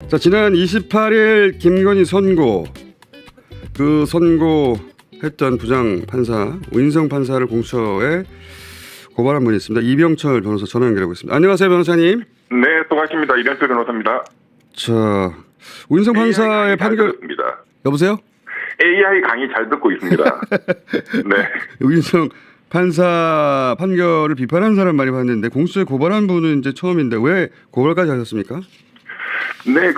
자, 지난 28일 김건희 선고, 그 선고했던 부장 판사 우인성 판사를 공처에 고발한 분이 있습니다. 이병철 변호사 전화 연결하고 있습니다. 안녕하세요, 변호사님. 네, 수고하십니다. 이병철 변호사입니다. 자, 우인성 판사의 판결. 여보세요? AI 강의 잘 듣고 있습니다. 네. 우인성 판사 판결을 비판한 사람 많이 봤는데 공수처에 고발한 분은 이제 처음인데 왜 고발까지 하셨습니까? 네,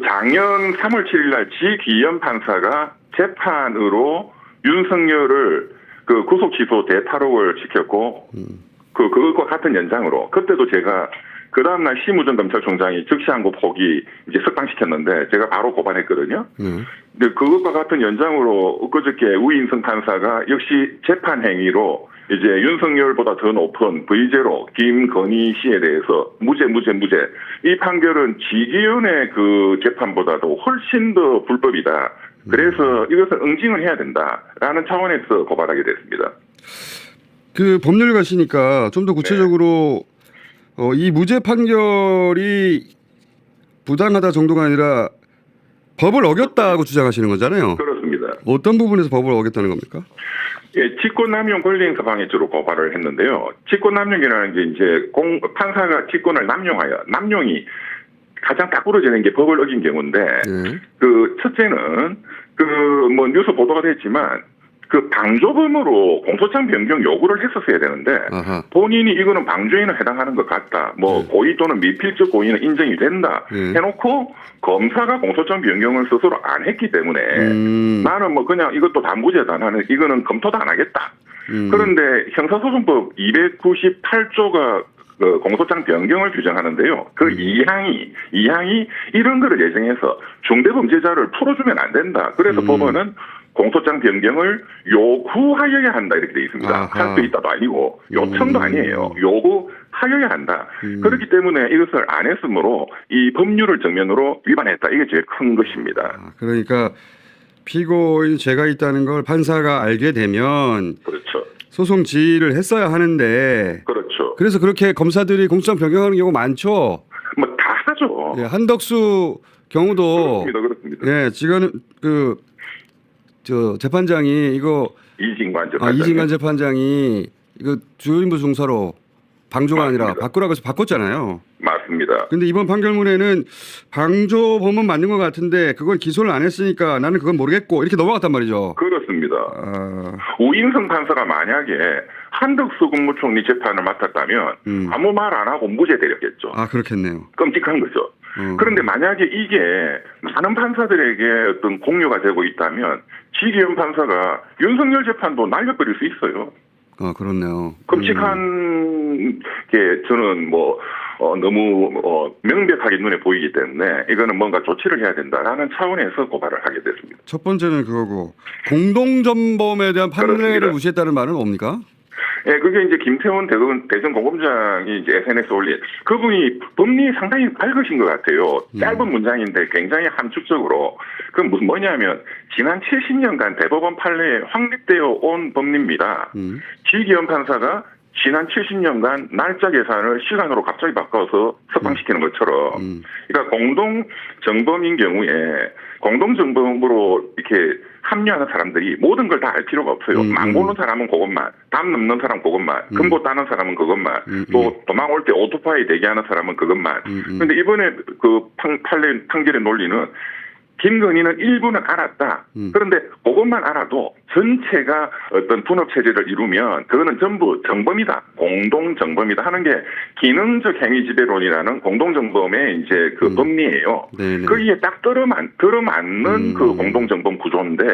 작년 3월 7일 날 지귀현 판사가 재판으로 윤석열을 구속 취소 대타록을 시켰고, 그것과 같은 연장으로, 그때도 제가 그 다음날 심우정 검찰총장이 즉시항고 포기 이제 석방시켰는데 제가 바로 고발했거든요. 근데 그것과 같은 연장으로 그저께 우인성 판사가 역시 재판 행위로 이제 윤석열보다 더 높은 V0 김건희 씨에 대해서 무죄 이 판결은 지기현의 그 재판보다도 훨씬 더 불법이다. 그래서 이것을 응징을 해야 된다라는 차원에서 고발하게 됐습니다. 그 법률가시니까 좀 더 구체적으로 이 무죄 판결이 부당하다 정도가 아니라 법을 어겼다고 주장하시는 거잖아요. 그렇습니다. 어떤 부분에서 법을 어겼다는 겁니까? 예, 직권남용 권리행사 방해죄로 고발을 했는데요. 직권남용이라는 게 이제 판사가 직권을 남용이 가장 딱 부러지는 게 법을 어긴 경우인데, 첫째는 뉴스 보도가 됐지만 방조범으로 공소장 변경 요구를 했었어야 되는데, 본인이 이거는 방조에는 해당하는 것 같다. 고의 또는 미필적 고의는 인정이 된다. 해놓고 검사가 공소장 변경을 스스로 안 했기 때문에 나는 그냥 이것도 다 무죄다. 나는 이거는 검토도 안 하겠다. 그런데 형사소송법 298조가 공소장 변경을 규정하는데요. 그 2항이 이런 거를 예정해서 중대범죄자를 풀어주면 안 된다. 그래서 법원은 공소장 변경을 요구하여야 한다 이렇게 돼 있습니다. 할 수 있다도 아니고 요청도 아니에요. 요구하여야 한다. 그렇기 때문에 이것을 안 했으므로 이 법률을 정면으로 위반했다. 이게 제일 큰 것입니다. 그러니까 피고인 죄가 있다는 걸 판사가 알게 되면 그렇죠. 소송 지휘를 했어야 하는데 그렇죠. 그래서 그렇게 검사들이 공소장 변경하는 경우 많죠. 다 하죠. 예, 한덕수 경우도 그렇습니다. 예, 지금 재판장이 이거 이진관 재판장이 이거 주요인물 중사로 방조가 아니라 바꾸라고 해서 바꿨잖아요. 맞습니다. 근데 이번 판결문에는 방조범은 맞는 것 같은데 그건 기소를 안 했으니까 나는 그건 모르겠고 이렇게 넘어갔단 말이죠. 그렇습니다. 우인성 판사가 만약에 한덕수 국무총리 재판을 맡았다면 아무 말 안 하고 무죄 때렸겠죠. 그렇겠네요. 끔찍한 거죠. 그런데 만약에 이게 많은 판사들에게 어떤 공유가 되고 있다면 지기현 판사가 윤석열 재판도 날려버릴 수 있어요. 그렇네요. 끔찍한 게 저는 너무 명백하게 눈에 보이기 때문에 이거는 뭔가 조치를 해야 된다라는 차원에서 고발을 하게 됐습니다. 첫 번째는 그거고 공동전범에 대한 판례를 무시했다는 말은 뭡니까? 예, 그게 이제 김태원 대전 공검장이 이제 SNS에 올린 그분이 법리 상당히 밝으신 것 같아요. 짧은 문장인데 굉장히 함축적으로 그건 뭐냐면 지난 70년간 대법원 판례에 확립되어 온 법리입니다. 지기현 판사가 지난 70년간 날짜 계산을 시간으로 갑자기 바꿔서 석방시키는 것처럼 그러니까 공동정범인 경우에 공동정범으로 이렇게 합류하는 사람들이 모든 걸 다 알 필요가 없어요. 망 보는 사람은 그것만, 담 넘는 사람은 그것만, 금고 따는 사람은 그것만, 또 도망 올 때 오토바이 대기하는 사람은 그것만. 그런데 이번에 판결의 논리는 김건희는 일부는 알았다. 그런데 그것만 알아도 전체가 어떤 분업체제를 이루면 그거는 전부 정범이다. 공동정범이다 하는 게 기능적 행위지배론이라는 공동정범의 이제 그 법리예요. 거기에 딱 들어맞는 그 공동정범 구조인데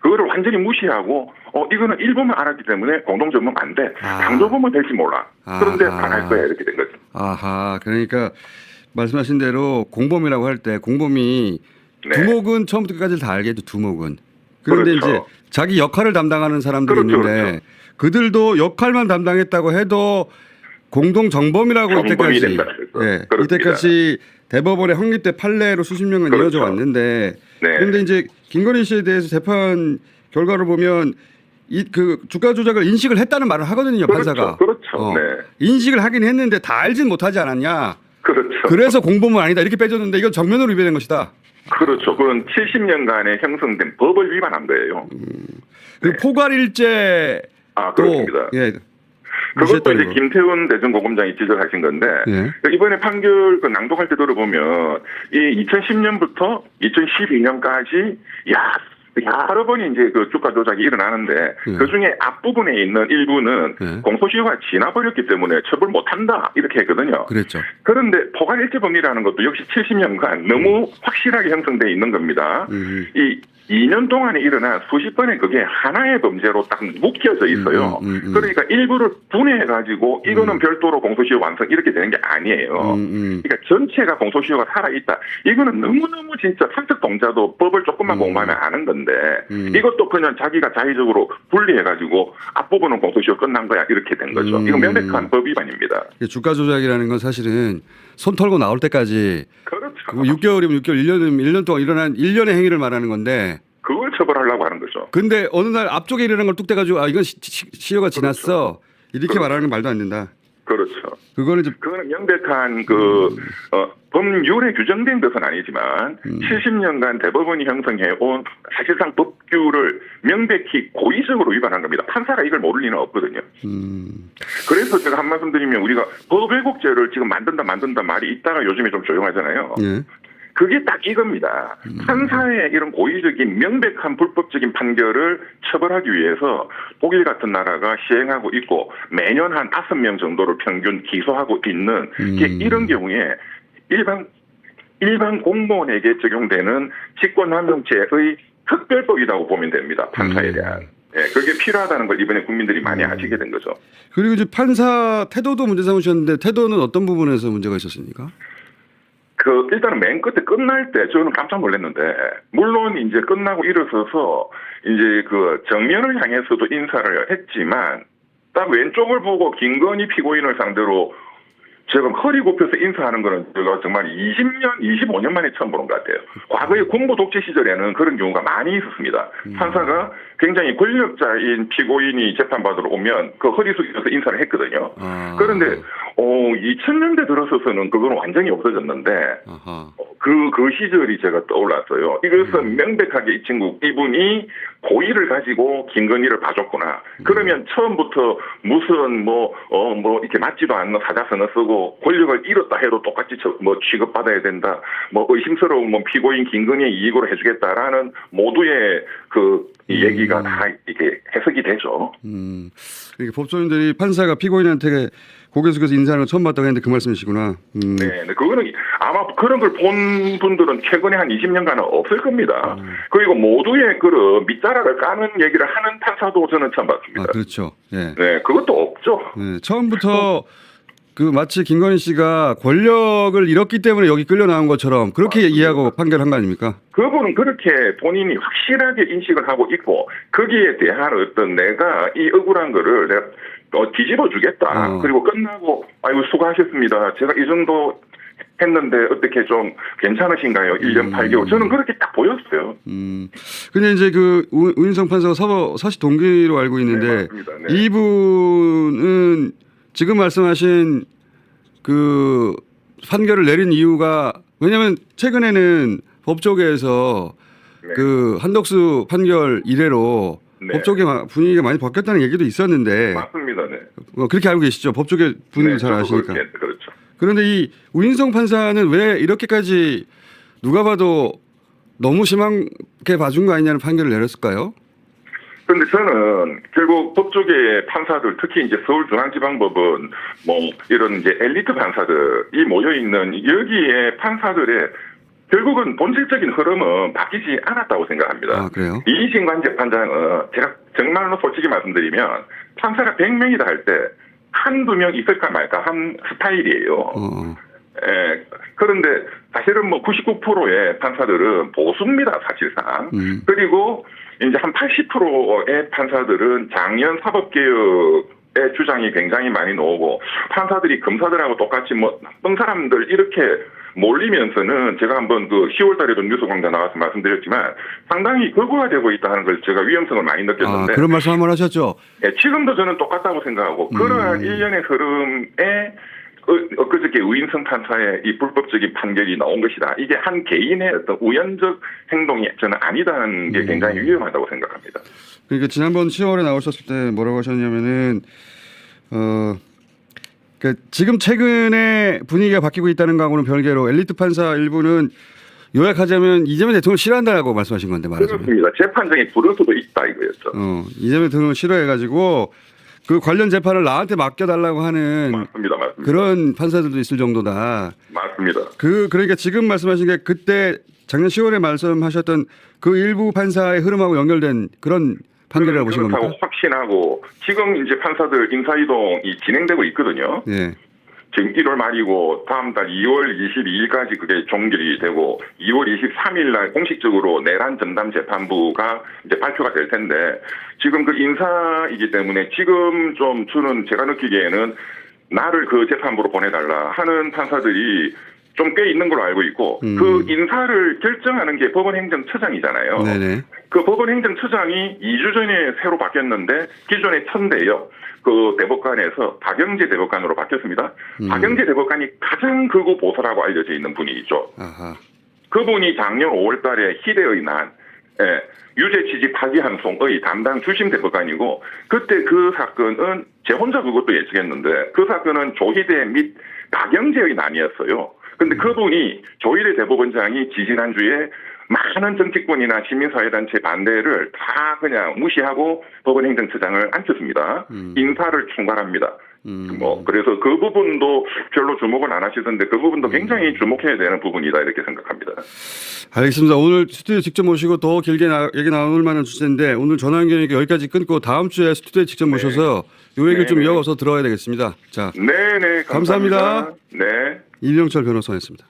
그거를 완전히 무시하고 이거는 일부만 알았기 때문에 공동정범 안 돼. 방조범은 될지 몰라. 그런데 반할 거야 이렇게 된 거죠. 그러니까 말씀하신 대로 공범이라고 할 때 공범이 두목은 처음부터 끝까지 다 알겠죠. 두목은. 그런데 이제 자기 역할을 담당하는 사람들이 있는데 그들도 역할만 담당했다고 해도 공동정범이라고 이때까지 대법원의 확립된 판례로 수십 년간 이어져 왔는데 그런데 이제 김건희 씨에 대해서 재판 결과를 보면 그 주가 조작을 인식을 했다는 말을 하거든요. 판사가. 그렇죠. 인식을 하긴 했는데 다 알진 못하지 않았냐. 그렇죠. 그래서 공범은 아니다 이렇게 빼줬는데 이건 정면으로 위배된 것이다. 그렇죠. 그건 70년간에 형성된 법을 위반한 거예요. 그리고 포괄일제 그렇습니다. 예. 그것도 이제 거. 김태훈 대전고검장이 지적하신 건데 예. 이번에 판결 그 낭독할 때 들어보면 이 2010년부터 2012년까지 여러 번이 이제 그 주가 조작이 일어나는데 그 중에 앞부분에 있는 일부는 공소시효가 지나버렸기 때문에 처벌 못한다 이렇게 했거든요. 그랬죠. 그런데 포괄일제범위라는 것도 역시 70년간 너무 확실하게 형성돼 있는 겁니다. 이 2년 동안에 일어난 수십 번의 그게 하나의 범죄로 딱 묶여져 있어요. 그러니까 일부를 분해해가지고 이거는 별도로 공소시효 완성 이렇게 되는 게 아니에요. 그러니까 전체가 공소시효가 살아있다. 이거는 너무너무 진짜 상식동자도 법을 조금만 공부하면 아는 건데 이것도 그냥 자기가 자의적으로 분리해가지고 앞부분은 공소시효 끝난 거야 이렇게 된 거죠. 이거 명백한 법 위반입니다. 주가 조작이라는 건 사실은 손 털고 나올 때까지 그렇죠. 6개월이면 6개월, 1년이면 1년 동안 일어난 일련의 행위를 말하는 건데 그걸 처벌하려고 하는 거죠. 근데 어느 날 앞쪽에 일어난 걸 뚝 떼가지고 이건 시효가 지났어. 이렇게 말하는 건 말도 안 된다. 그렇죠. 그거는 명백한 법률에 규정된 것은 아니지만 70년간 대법원이 형성해온 사실상 법규를 명백히 고의적으로 위반한 겁니다. 판사가 이걸 모를 리는 없거든요. 그래서 제가 한 말씀 드리면 우리가 법왜곡죄를 지금 만든다 말이 있다가 요즘에 좀 조용하잖아요. 예. 그게 딱 이겁니다. 판사의 이런 고의적인 명백한 불법적인 판결을 처벌하기 위해서 독일 같은 나라가 시행하고 있고 매년 한 5명 정도를 평균 기소하고 있는 게 이런 경우에 일반 공무원에게 적용되는 직권남용죄의 특별법이라고 보면 됩니다. 판사에 대한. 예, 그게 필요하다는 걸 이번에 국민들이 많이 아시게 된 거죠. 그리고 이제 판사 태도도 문제 삼으셨는데 태도는 어떤 부분에서 문제가 있었습니까? 일단은 맨 끝에 끝날 때 저는 깜짝 놀랐는데, 물론 이제 끝나고 일어서서 이제 정면을 향해서도 인사를 했지만, 딱 왼쪽을 보고 김건희 피고인을 상대로 지금 허리 굽혀서 인사하는 거는 제가 정말 20년, 25년 만에 처음 보는 것 같아요. 과거에 군부 독재 시절에는 그런 경우가 많이 있었습니다. 판사가 굉장히 권력자인 피고인이 재판받으러 오면 그 허리 숙여서 인사를 했거든요. 그런데 2000년대 들어서서는 그건 완전히 없어졌는데 그 시절이 제가 떠올랐어요. 이것은 명백하게 이분이 고의를 가지고 김건희를 봐줬구나. 그러면 처음부터 무슨 이렇게 맞지도 않는 사자성어 쓰고 권력을 잃었다 해도 똑같이 취급받아야 된다. 의심스러운 피고인 김건희의 이익으로 해주겠다라는 모두의 얘기가 다 이게 해석이 되죠. 이게 법조인들이 판사가 피고인한테 고개 숙여서 인사하는 걸 처음 봤다고 했는데 그 말씀이시구나. 네, 그거는 아마 그런 걸 본 분들은 최근에 한 20년간은 없을 겁니다. 그리고 모두의 밑자락을 까는 얘기를 하는 판사도 저는 처음 봤습니다. 그렇죠. 예. 네, 그것도 없죠. 네, 처음부터 마치 김건희 씨가 권력을 잃었기 때문에 여기 끌려 나온 것처럼 그렇게 이해하고 판결한 거 아닙니까? 그분은 그렇게 본인이 확실하게 인식을 하고 있고 거기에 대한 내가 이 억울한 거를 내가 뒤집어 주겠다. 그리고 끝나고 아이고 수고하셨습니다. 제가 이 정도 했는데 어떻게 좀 괜찮으신가요? 1년 8개월. 저는 그렇게 딱 보였어요. 근데 이제 우인성 판사가 사실 동기로 알고 있는데 네, 맞습니다. 네. 이분은 지금 말씀하신 판결을 내린 이유가 왜냐하면 최근에는 법조계에서 한덕수 판결 이래로 법조계 분위기가 많이 바뀌었다는 얘기도 있었는데 맞습니다. 네. 그렇게 알고 계시죠? 법조계 분위기 잘 아시니까. 그렇죠. 그런데 이 우인성 판사는 왜 이렇게까지 누가 봐도 너무 심하게 봐준 거 아니냐는 판결을 내렸을까요? 그런데 저는 결국 법조계 판사들 특히 이제 서울중앙지방법은 이런 이제 엘리트 판사들이 모여 있는 여기에 판사들의 결국은 본질적인 흐름은 바뀌지 않았다고 생각합니다. 그래요? 이신관 재판장은 제가 정말로 솔직히 말씀드리면 판사가 100명이다 할 때 한두 명 있을까 말까 한 스타일이에요. 예, 그런데 사실은 99%의 판사들은 보수입니다, 사실상. 그리고 이제 한 80%의 판사들은 작년 사법개혁의 주장이 굉장히 많이 나오고 판사들이 검사들하고 똑같이 나쁜 사람들 이렇게 몰리면서는 제가 한번 10월 달에도 뉴스광장 나와서 말씀드렸지만 상당히 극우화되고 있다는 걸 제가 위험성을 많이 느꼈는데 그런 말씀 한번 하셨죠? 예, 지금도 저는 똑같다고 생각하고 그러한 일련의 흐름에 엊그저께 우인성 판사의 이 불법적인 판결이 나온 것이다. 이게 한 개인의 어떤 우연적 행동이 저는 아니다는 게 굉장히 위험하다고 생각합니다. 그러니까 지난번 10월에 나오셨을 때 뭐라고 하셨냐면은 그러니까 지금 최근에 분위기가 바뀌고 있다는 거하고는 별개로 엘리트 판사 일부는 요약하자면 이재명 대통령을 싫어한다라고 말씀하신 건데 말하자면. 그렇습니다. 재판장이 부를 수도 있다 이거였죠. 이재명 대통령을 싫어해가지고 그 관련 재판을 나한테 맡겨달라고 하는 맞습니다. 그런 판사들도 있을 정도다. 맞습니다. 그러니까 지금 말씀하신 게 그때 작년 10월에 말씀하셨던 그 일부 판사의 흐름하고 연결된 그런 판결이라고 보신 겁니까? 그렇다고 확신하고 지금 이제 판사들 인사이동이 진행되고 있거든요. 예. 지금 1월 말이고 다음 달 2월 22일까지 그게 종결이 되고 2월 23일 날 공식적으로 내란 전담 재판부가 이제 발표가 될 텐데 지금 그 인사이기 때문에 지금 좀 저는 제가 느끼기에는 나를 그 재판부로 보내달라 하는 판사들이 좀 꽤 있는 걸로 알고 있고 그 인사를 결정하는 게 법원행정처장이잖아요. 네네. 그 법원행정처장이 2주 전에 새로 바뀌었는데 기존의 천대요. 그 대법관에서 박영재 대법관으로 바뀌었습니다. 박영재 대법관이 가장 극우 보수라고 알려져 있는 분이죠. 아하. 그분이 작년 5월 달에 희대의 난, 유죄 취지 파기환송의 담당 주심 대법관이고 그때 그 사건은 제 혼자 그것도 예측했는데 그 사건은 조희대 및 박영재의 난이었어요. 근데 그분이 조희대 대법원장이 지지난주에 많은 정치권이나 시민사회단체 반대를 다 그냥 무시하고 법원행정처장을 앉혔습니다. 인사를 총괄합니다. 그래서 그 부분도 별로 주목을 안 하시던데 그 부분도 굉장히 주목해야 되는 부분이다 이렇게 생각합니다. 알겠습니다. 오늘 스튜디오에 직접 모시고 더 길게 얘기 나눌 만한 주제인데 오늘 전화 연결이니까 여기까지 끊고 다음 주에 스튜디오에 직접 모셔서 이 얘기를 좀 이어가서 들어야 되겠습니다. 자, 네네 감사합니다. 네. 이병철 변호사였습니다.